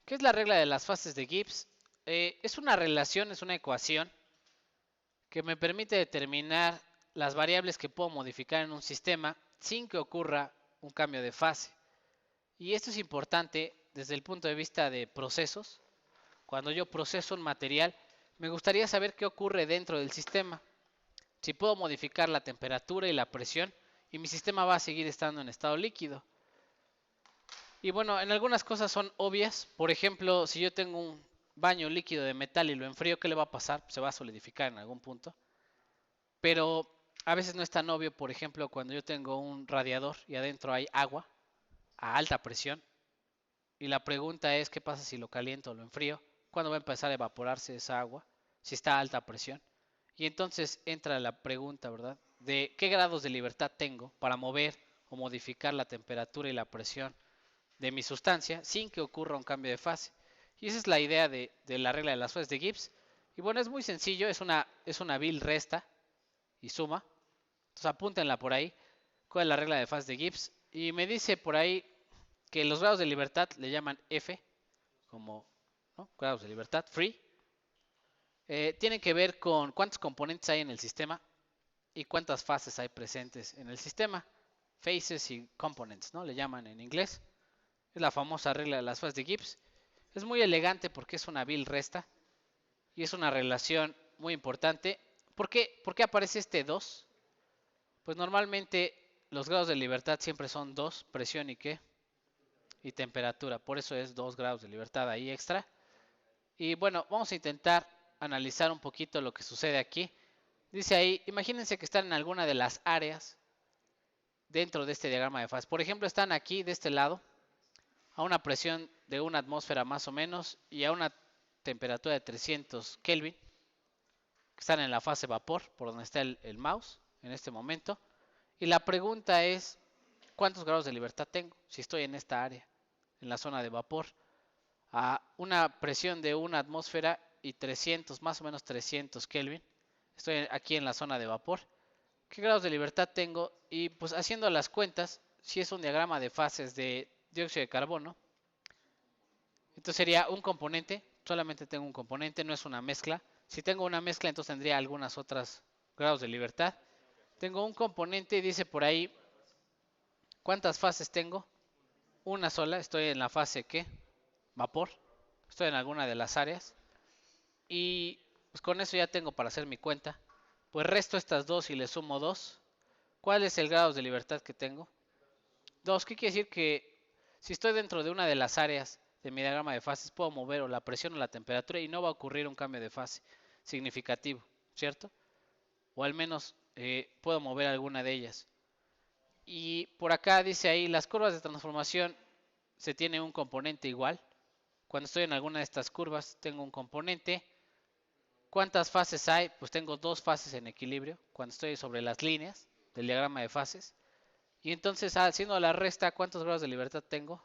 ¿Qué es la regla de las fases de Gibbs? Es una relación, es una ecuación que me permite determinar las variables que puedo modificar en un sistema sin que ocurra un cambio de fase. Y esto es importante desde el punto de vista de procesos. Cuando yo proceso un material, me gustaría saber qué ocurre dentro del sistema. Si puedo modificar la temperatura y la presión y mi sistema va a seguir estando en estado líquido. Y bueno, en algunas cosas son obvias. Por ejemplo, si yo tengo un baño líquido de metal y lo enfrío, ¿qué le va a pasar? Se va a solidificar en algún punto. Pero a veces no es tan obvio, por ejemplo, cuando yo tengo un radiador y adentro hay agua a alta presión. Y la pregunta es, ¿qué pasa si lo caliento o lo enfrío? ¿Cuándo va a empezar a evaporarse esa agua? Si está a alta presión. Y entonces entra la pregunta, ¿verdad? De qué grados de libertad tengo para mover o modificar la temperatura y la presión de mi sustancia sin que ocurra un cambio de fase. Y esa es la idea de la regla de las fases de Gibbs. Y bueno, es muy sencillo, es una vil resta y suma. Entonces apúntenla por ahí. ¿Cuál es la regla de fase de Gibbs? Y me dice por ahí que los grados de libertad le llaman F, como ¿no? grados de libertad, free. Tienen que ver con cuántos componentes hay en el sistema y cuántas fases hay presentes en el sistema. Phases y components, ¿no? Le llaman en inglés. Es la famosa regla de las fases de Gibbs. Es muy elegante porque es una vil resta y es una relación muy importante. ¿Por qué aparece este 2? Pues normalmente los grados de libertad siempre son 2, presión y qué, y temperatura. Por eso es 2 grados de libertad ahí extra. Y bueno, vamos a intentar analizar un poquito lo que sucede aquí. Dice ahí, imagínense que están en alguna de las áreas dentro de este diagrama de fase. Por ejemplo, están aquí de este lado a una presión de una atmósfera más o menos y a una temperatura de 300 Kelvin, que están en la fase vapor, por donde está el mouse en este momento. Y la pregunta es, ¿cuántos grados de libertad tengo si estoy en esta área, en la zona de vapor? A una presión de una atmósfera y 300, más o menos 300 Kelvin. Estoy aquí en la zona de vapor. ¿Qué grados de libertad tengo? Y pues haciendo las cuentas, si es un diagrama de fases de dióxido de carbono, entonces sería un componente, solamente tengo un componente, no es una mezcla. Si tengo una mezcla, entonces tendría algunas otras grados de libertad. Tengo un componente, dice por ahí, ¿cuántas fases tengo? Una sola, estoy en la fase ¿qué? Vapor. Estoy en alguna de las áreas. Y pues con eso ya tengo para hacer mi cuenta. Pues resto estas dos y le sumo 2. ¿Cuál es el grado de libertad que tengo? 2. ¿Qué quiere decir? Que si estoy dentro de una de las áreas de mi diagrama de fases, puedo mover o la presión o la temperatura y no va a ocurrir un cambio de fase significativo, ¿cierto? O al menos puedo mover alguna de ellas. Y por acá dice ahí, las curvas de transformación se tiene un componente igual. Cuando estoy en alguna de estas curvas, tengo un componente. ¿Cuántas fases hay? Pues tengo 2 fases en equilibrio cuando estoy sobre las líneas del diagrama de fases. Y entonces, haciendo la resta, ¿cuántos grados de libertad tengo?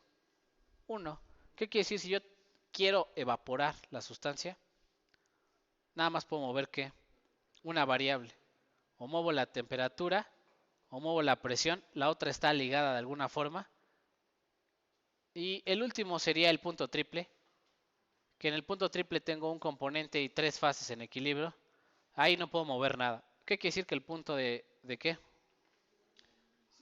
1. ¿Qué quiere decir? Si yo quiero evaporar la sustancia, nada más puedo mover ¿qué? Una variable. O muevo la temperatura, o muevo la presión. La otra está ligada de alguna forma. Y el último sería el punto triple, que en el punto triple tengo un componente y 3 fases en equilibrio. Ahí no puedo mover nada. ¿Qué quiere decir que el punto de qué?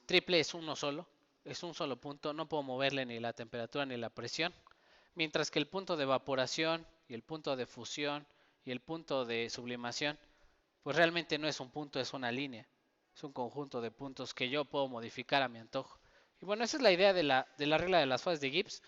Triple es uno solo, es un solo punto, no puedo moverle ni la temperatura ni la presión, mientras que el punto de evaporación y el punto de fusión y el punto de sublimación, pues realmente no es un punto, es una línea, es un conjunto de puntos que yo puedo modificar a mi antojo. Y bueno, esa es la idea de la regla de las fases de Gibbs.